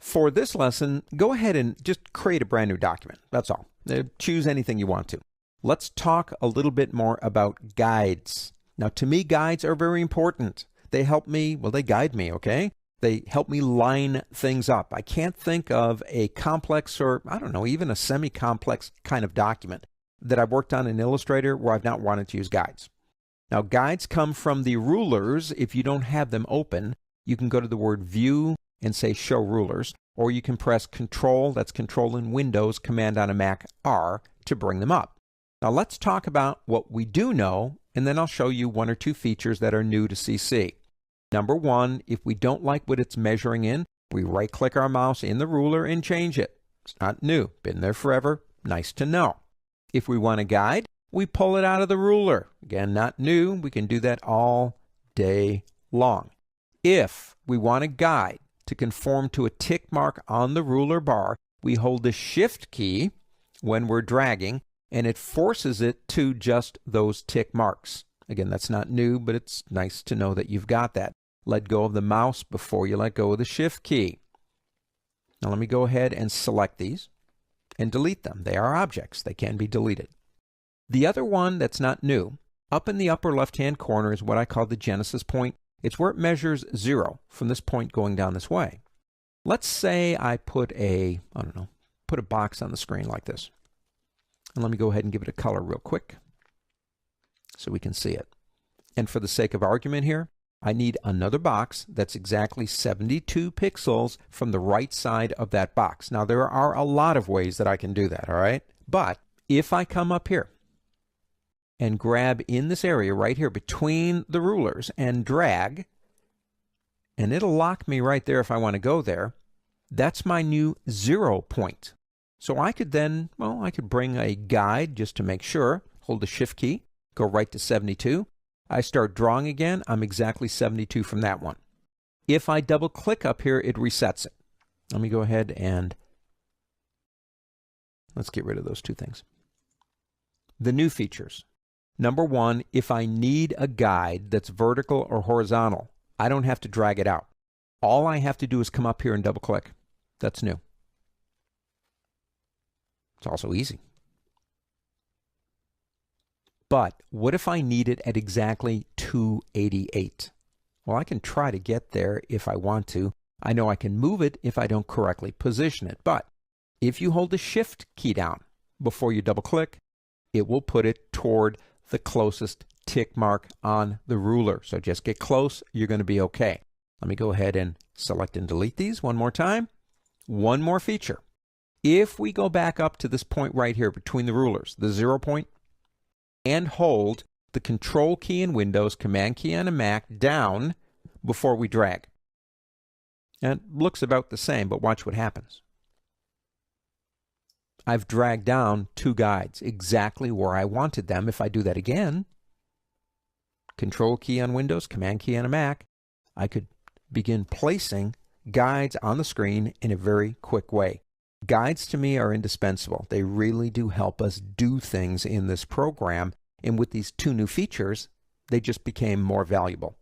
For this lesson, go ahead and just create a brand new document. That's all. Choose anything you want to. Let's talk a little bit more about guides. Now, to me, guides are very important. They help me, well, they guide me, okay? They help me line things up. I can't think of a complex or, I don't know, even a semi-complex kind of document that I've worked on in Illustrator where I've not wanted to use guides. Now, guides come from the rulers. If you don't have them open, you can go to the word View and say Show Rulers, or you can press Control, that's Control in Windows, Command on a Mac, R, to bring them up. Now, let's talk about what we do know, and then I'll show you one or two features that are new to CC. Number one, if we don't like what it's measuring in, we right-click our mouse in the ruler and change it. It's not new, been there forever, nice to know. If we want a guide, we pull it out of the ruler. Again, not new, we can do that all day long. If we want a guide to conform to a tick mark on the ruler bar, we hold the Shift key when we're dragging, and it forces it to just those tick marks. Again, that's not new, but it's nice to know that you've got that. Let go of the mouse before you let go of the Shift key. Now let me go ahead and select these and delete them. They are objects. They can be deleted. The other one that's not new, up in the upper left-hand corner is what I call the Genesis point. It's where it measures 0 from this point going down this way. Let's say I put a box on the screen like this. And let me go ahead and give it a color real quick so we can see it. And for the sake of argument here, I need another box that's exactly 72 pixels from the right side of that box. Now, there are a lot of ways that I can do that, all right? But if I come up here and grab in this area right here between the rulers and drag, and it'll lock me right there if I want to go there, that's my new 0 point. So I could then, well, I could bring a guide just to make sure, hold the Shift key, go right to 72. I start drawing again, I'm exactly 72 from that one. If I double click up here, it resets it. Let me go ahead and let's get rid of those two things. The new features. Number one, if I need a guide that's vertical or horizontal, I don't have to drag it out. All I have to do is come up here and double click. That's new. It's also easy. But what if I need it at exactly 288? Well, I can try to get there if I want to. I know I can move it if I don't correctly position it. But if you hold the Shift key down before you double click, it will put it toward the closest tick mark on the ruler. So just get close, you're going to be okay. Let me go ahead and select and delete these one more time. One more feature. If we go back up to this point right here between the rulers, the 0 point, and hold the Control key in Windows, Command key on a Mac down before we drag. And it looks about the same, but watch what happens. I've dragged down two guides exactly where I wanted them. If I do that again, Control key on Windows, Command key on a Mac, I could begin placing guides on the screen in a very quick way. Guides to me are indispensable. They really do help us do things in this program. And with these two new features, they just became more valuable.